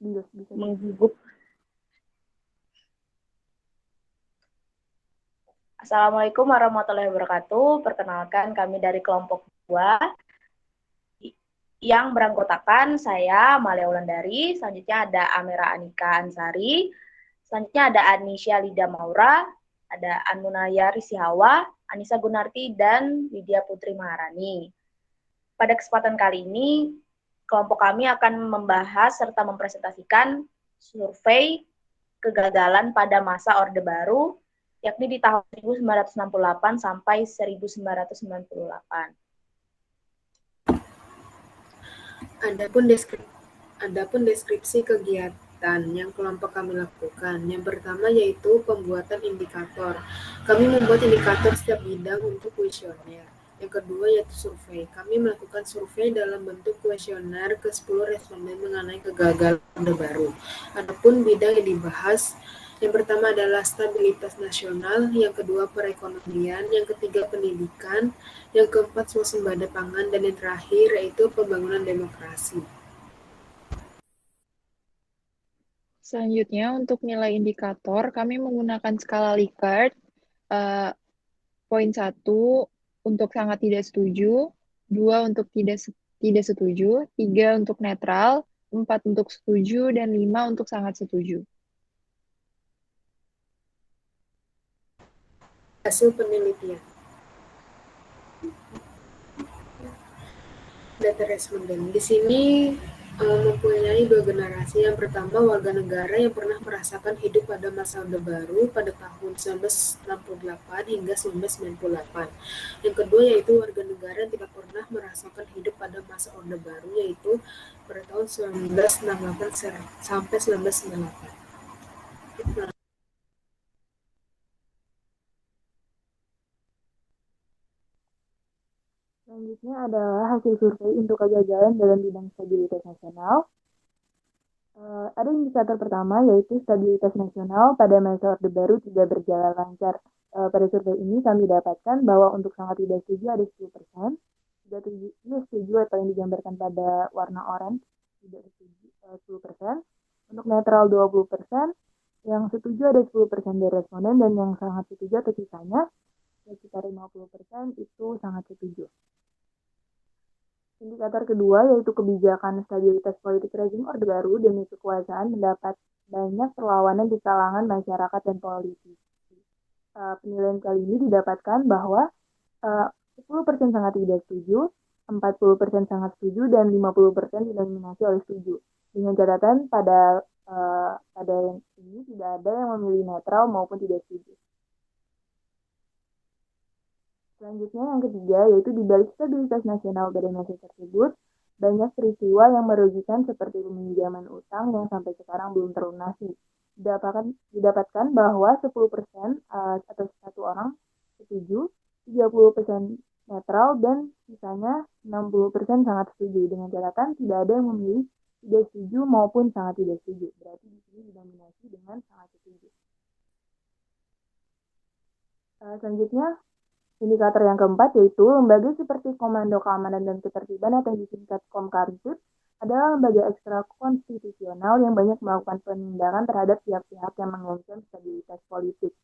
bisa menggugup. Assalamualaikum warahmatullahi wabarakatuh. Perkenalkan, kami dari kelompok 2 yang beranggotakan saya, Malia Wulandari, selanjutnya ada Amira Anika Ansari, selanjutnya ada Anisya Lida Maura, ada Anmunaya Risihawa, Anissa Gunarti, dan Widya Putri Maharani. Pada kesempatan kali ini, kelompok kami akan membahas serta mempresentasikan survei kegagalan pada masa Orde Baru, yakni di tahun 1968 sampai 1998. Adapun deskripsi kegiatan yang kelompok kami lakukan. Yang pertama yaitu pembuatan indikator. Kami membuat indikator setiap bidang untuk kuesioner. Yang kedua yaitu survei. Kami melakukan survei dalam bentuk kuesioner ke 10 responden mengenai kegagalan Orde Baru. Adapun bidang yang dibahas, yang pertama adalah stabilitas nasional, yang kedua perekonomian, yang ketiga pendidikan, yang keempat swasembada pangan, dan yang terakhir yaitu pembangunan demokrasi. Selanjutnya, untuk nilai indikator, kami menggunakan skala Likert. Poin 1 untuk sangat tidak setuju, 2 untuk tidak setuju, 3 untuk netral, 4 untuk setuju, dan 5 untuk sangat setuju. Hasil penelitian. Data responden. Di sini mempunyai dua generasi. Yang pertama, warga negara yang pernah merasakan hidup pada masa Orde Baru pada tahun 1968 hingga 1998. Yang kedua yaitu warga negara yang tidak pernah merasakan hidup pada masa Orde Baru, yaitu pada tahun 1968 sampai 1998. Selanjutnya adalah hasil survei untuk kegagalan dalam bidang stabilitas nasional. Ada indikator pertama yaitu stabilitas nasional pada masa Orde Baru tidak berjalan lancar. Pada survei ini kami dapatkan bahwa untuk sangat tidak setuju ada 10%, tidak setuju atau yang digambarkan pada warna oranye tidak setuju 10%, untuk netral 20%, yang setuju ada 10% dari responden, dan yang sangat setuju atau sisanya sekitar 50% itu sangat setuju. Indikator kedua yaitu kebijakan stabilitas politik rezim Orde Baru demi kekuasaan mendapat banyak perlawanan di kalangan masyarakat dan politisi. Penilaian kali ini didapatkan bahwa 10% sangat tidak setuju, 40% sangat setuju, dan 50% didominasi oleh setuju. Dengan catatan pada yang ini tidak ada yang memilih netral maupun tidak setuju. Selanjutnya yang ketiga yaitu di balik stabilitas nasional pada masa tersebut, banyak peristiwa yang merugikan seperti peminjaman utang yang sampai sekarang belum terlunasi. Didapatkan bahwa 10% atau satu orang setuju, 30% netral, dan sisanya 60% sangat setuju. Dengan catatan tidak ada yang memilih tidak setuju maupun sangat tidak setuju. Berarti di sini didominasi dengan sangat setuju. Selanjutnya, indikator yang keempat yaitu lembaga seperti Komando Keamanan dan Ketertiban atau yang disingkat Komkartip adalah lembaga ekstra konstitusional yang banyak melakukan penindakan terhadap pihak-pihak yang mengancam stabilitas politik.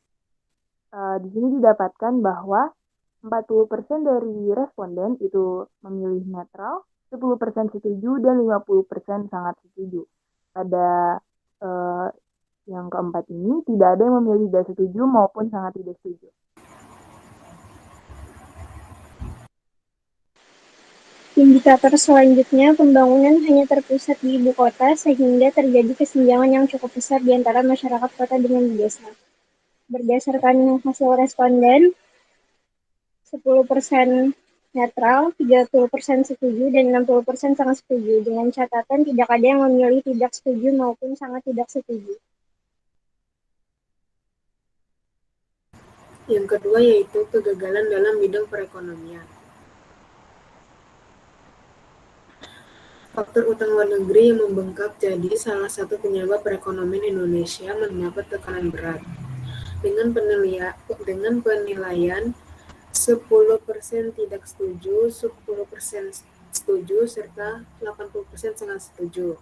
Di sini didapatkan bahwa 40% dari responden itu memilih netral, 10% setuju, dan 50% sangat setuju. Pada yang keempat ini tidak ada yang memilih tidak setuju maupun sangat tidak setuju. Indikator selanjutnya, pembangunan hanya terpusat di ibu kota sehingga terjadi kesenjangan yang cukup besar di antara masyarakat kota dengan di desa. Berdasarkan hasil responden, 10% netral, 30% setuju, dan 60% sangat setuju, dengan catatan tidak ada yang memilih tidak setuju maupun sangat tidak setuju. Yang kedua yaitu kegagalan dalam bidang perekonomian. Faktor utang luar negeri yang membengkak jadi salah satu penyebab perekonomian Indonesia mendapat tekanan berat. Dengan penilaian 10% tidak setuju, 10% setuju, serta 80% sangat setuju.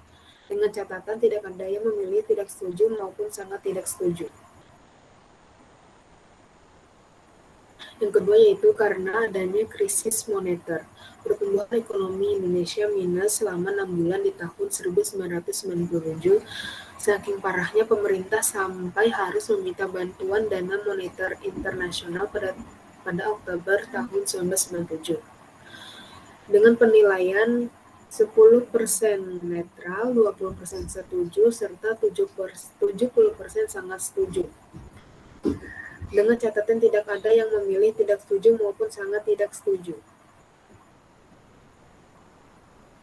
dengan catatan tidak ada yang memilih tidak setuju maupun sangat tidak setuju. Yang kedua yaitu karena adanya krisis moneter. Pertumbuhan ekonomi Indonesia minus selama 6 bulan di tahun 1997, saking parahnya pemerintah sampai harus meminta bantuan dana moneter internasional pada Oktober tahun 1997. Dengan penilaian 10% netral, 20% setuju, serta 70% sangat setuju. Dengan catatan tidak ada yang memilih tidak setuju maupun sangat tidak setuju.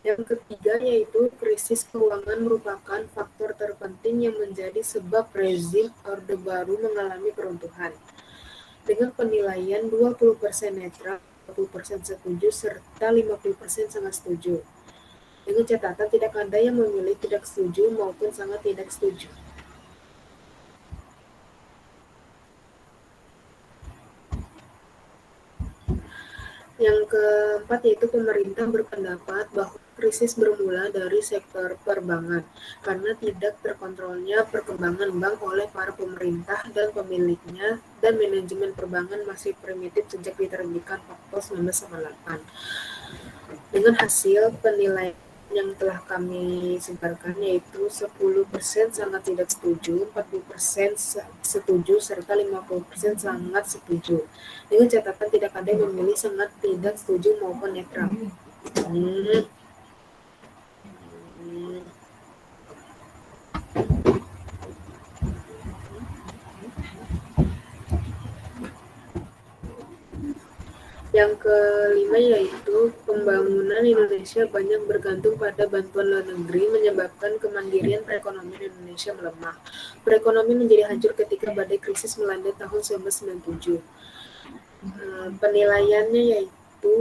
Yang ketiga yaitu krisis keuangan merupakan faktor terpenting yang menjadi sebab rezim Orde Baru mengalami keruntuhan. Dengan penilaian 20% netral, 20% setuju, serta 50% sangat setuju. Dengan catatan tidak ada yang memilih tidak setuju maupun sangat tidak setuju. Yang keempat yaitu pemerintah berpendapat bahwa krisis bermula dari sektor perbankan karena tidak terkontrolnya perkembangan bank oleh para pemerintah dan pemiliknya, dan manajemen perbankan masih primitif sejak diterbitkan Fakta 1998. Dengan hasil penilaian yang telah kami sebarkan yaitu 10% sangat tidak setuju, 40% setuju, serta 50% sangat setuju. Dengan catatan tidak ada yang memilih sangat tidak setuju maupun netral. Yang kelima yaitu pembangunan Indonesia banyak bergantung pada bantuan luar negeri menyebabkan kemandirian perekonomian Indonesia melemah. Perekonomian menjadi hancur ketika badai krisis melanda tahun 1997. Penilaiannya yaitu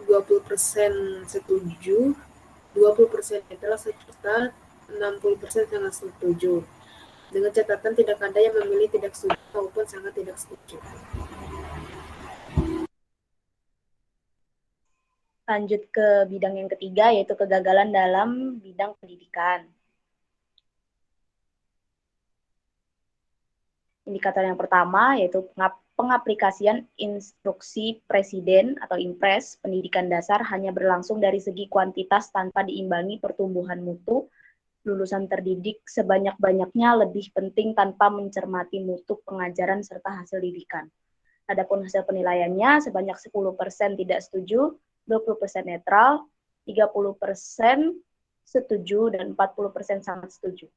20% setuju, 20% netral, serta 60% sangat setuju. Dengan catatan tidak ada yang memilih tidak setuju maupun sangat tidak setuju. Lanjut ke bidang yang ketiga, yaitu kegagalan dalam bidang pendidikan. Indikator yang pertama yaitu pengaplikasian instruksi Presiden atau Impres pendidikan dasar hanya berlangsung dari segi kuantitas tanpa diimbangi pertumbuhan mutu. Lulusan terdidik sebanyak-banyaknya lebih penting tanpa mencermati mutu pengajaran serta hasil didikan. Adapun hasil penilaiannya sebanyak 10% tidak setuju, 20% netral, 30% setuju, dan 40% sangat setuju.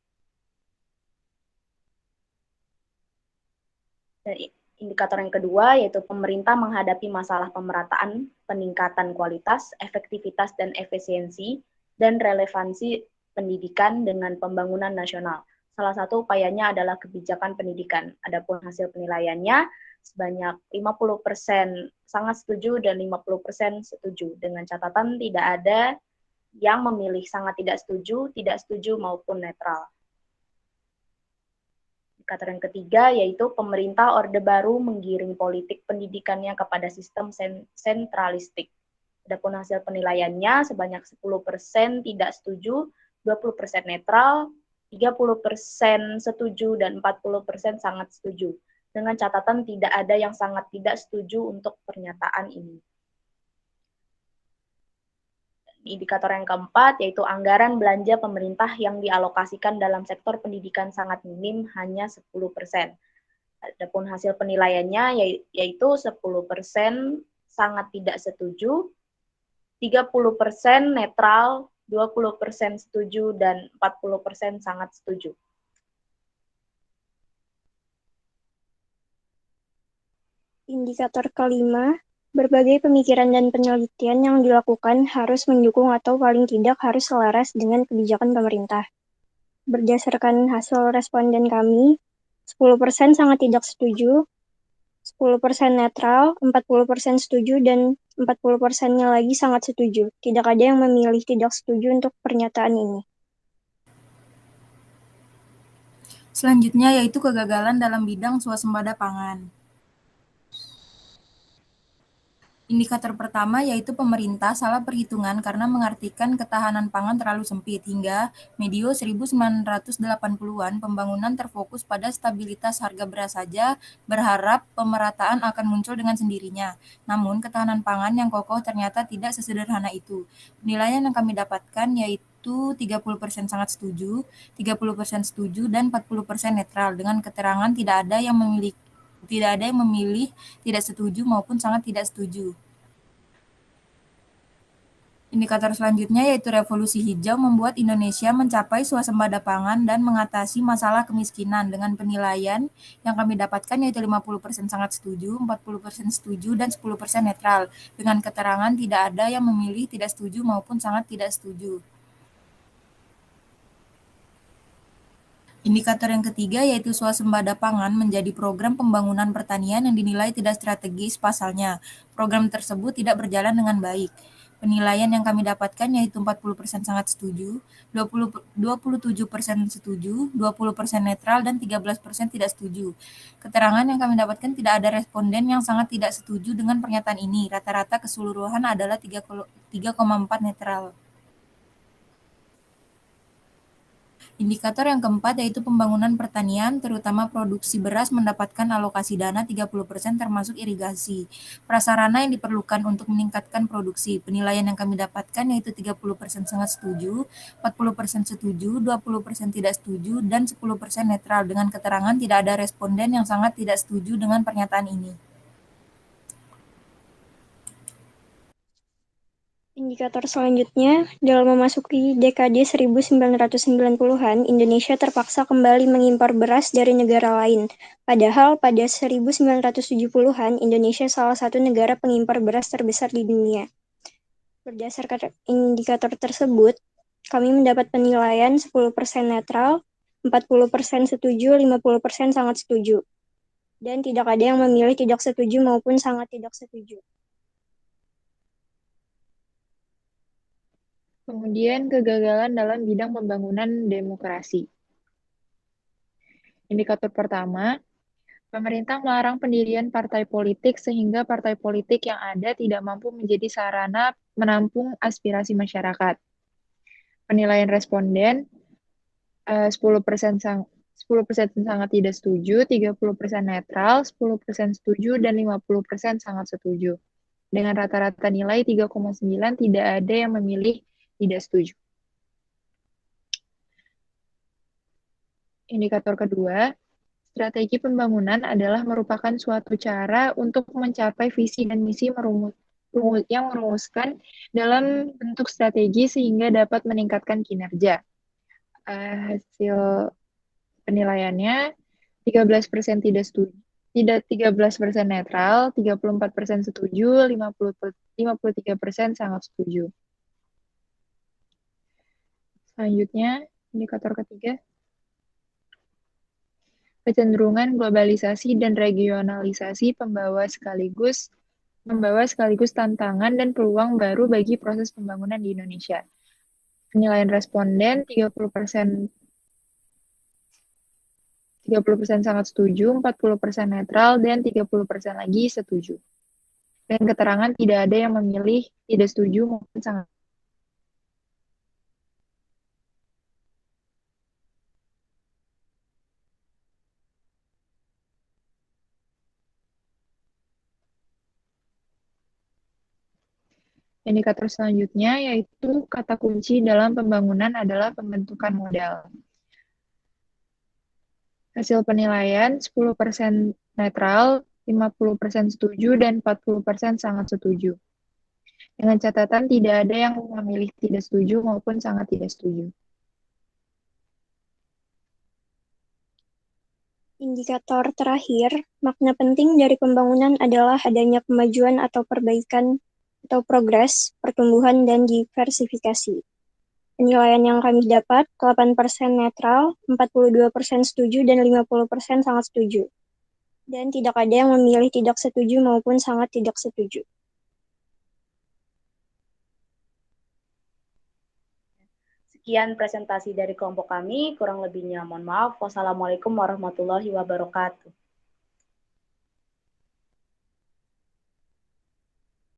Dan indikator yang kedua yaitu pemerintah menghadapi masalah pemerataan, peningkatan kualitas, efektivitas dan efisiensi, dan relevansi pendidikan dengan pembangunan nasional. Salah satu upayanya adalah kebijakan pendidikan. Adapun hasil penilaiannya sebanyak 50% sangat setuju dan 50% setuju. Dengan catatan tidak ada yang memilih sangat tidak setuju maupun netral. Indikator yang ketiga yaitu pemerintah Orde Baru menggiring politik pendidikannya kepada sistem sentralistik. Adapun hasil penilaiannya sebanyak 10% tidak setuju, 20% netral, 30% setuju, dan 40% sangat setuju. Dengan catatan tidak ada yang sangat tidak setuju untuk pernyataan ini. Indikator yang keempat yaitu anggaran belanja pemerintah yang dialokasikan dalam sektor pendidikan sangat minim, hanya 10%. Adapun hasil penilaiannya yaitu 10% sangat tidak setuju, 30% netral, 20% setuju, dan 40% sangat setuju. Indikator kelima, berbagai pemikiran dan penelitian yang dilakukan harus mendukung atau paling tidak harus selaras dengan kebijakan pemerintah. Berdasarkan hasil responden kami, 10% sangat tidak setuju, 10% netral, 40% setuju, dan 40%-nya lagi sangat setuju. Tidak ada yang memilih tidak setuju untuk pernyataan ini. Selanjutnya yaitu kegagalan dalam bidang swasembada pangan. Indikator pertama yaitu pemerintah salah perhitungan karena mengartikan ketahanan pangan terlalu sempit. Hingga medio 1980-an, pembangunan terfokus pada stabilitas harga beras saja, berharap pemerataan akan muncul dengan sendirinya. Namun, ketahanan pangan yang kokoh ternyata tidak sesederhana itu. Penilaian yang kami dapatkan yaitu 30% sangat setuju, 30% setuju, dan 40% netral, dengan keterangan tidak ada yang memilih tidak setuju maupun sangat tidak setuju. Indikator selanjutnya yaitu revolusi hijau membuat Indonesia mencapai swasembada pangan dan mengatasi masalah kemiskinan, dengan penilaian yang kami dapatkan yaitu 50% sangat setuju, 40% setuju, dan 10% netral, dengan keterangan tidak ada yang memilih tidak setuju maupun sangat tidak setuju. Indikator yang ketiga yaitu swasembada pangan menjadi program pembangunan pertanian yang dinilai tidak strategis. Pasalnya, program tersebut tidak berjalan dengan baik. Penilaian yang kami dapatkan yaitu 40% sangat setuju, 27% setuju, 20% netral, dan 13% tidak setuju. Keterangan yang kami dapatkan tidak ada responden yang sangat tidak setuju dengan pernyataan ini. Rata-rata keseluruhan adalah 3,4 netral. Indikator yang keempat yaitu pembangunan pertanian, terutama produksi beras mendapatkan alokasi dana 30% termasuk irigasi. Prasarana yang diperlukan untuk meningkatkan produksi. Penilaian yang kami dapatkan yaitu 30% sangat setuju, 40% setuju, 20% tidak setuju, dan 10% netral, dengan keterangan tidak ada responden yang sangat tidak setuju dengan pernyataan ini. Indikator selanjutnya, dalam memasuki dekade 1990-an, Indonesia terpaksa kembali mengimpor beras dari negara lain. Padahal pada 1970-an, Indonesia salah satu negara pengimpor beras terbesar di dunia. Berdasarkan indikator tersebut, kami mendapat penilaian 10% netral, 40% setuju, 50% sangat setuju. Dan tidak ada yang memilih tidak setuju maupun sangat tidak setuju. Kemudian kegagalan dalam bidang pembangunan demokrasi. Indikator pertama, pemerintah melarang pendirian partai politik sehingga partai politik yang ada tidak mampu menjadi sarana menampung aspirasi masyarakat. Penilaian responden 10% sangat tidak setuju, 30% netral, 10% setuju, dan 50% sangat setuju. Dengan rata-rata nilai 3,9, tidak ada yang memilih tidak setuju. Indikator kedua, strategi pembangunan adalah merupakan suatu cara untuk mencapai visi dan misi yang merumuskan dalam bentuk strategi sehingga dapat meningkatkan kinerja. Hasil penilaiannya 13% tidak setuju, 13% netral, 34% setuju, 53% sangat setuju. Selanjutnya, indikator ketiga, kecenderungan globalisasi dan regionalisasi membawa sekaligus tantangan dan peluang baru bagi proses pembangunan di Indonesia. Penilaian responden 30% sangat setuju, 40% netral, dan 30% lagi setuju. Dan keterangan tidak ada yang memilih tidak setuju maupun sangat. Indikator selanjutnya yaitu kata kunci dalam pembangunan adalah pembentukan modal. Hasil penilaian 10% netral, 50% setuju, dan 40% sangat setuju. Dengan catatan tidak ada yang memilih tidak setuju maupun sangat tidak setuju. Indikator terakhir, makna penting dari pembangunan adalah adanya kemajuan atau perbaikan atau progres, pertumbuhan, dan diversifikasi. Penilaian yang kami dapat 8% netral, 42% setuju, dan 50% sangat setuju. Dan tidak ada yang memilih tidak setuju maupun sangat tidak setuju. Sekian presentasi dari kelompok kami, kurang lebihnya mohon maaf. Wassalamualaikum warahmatullahi wabarakatuh.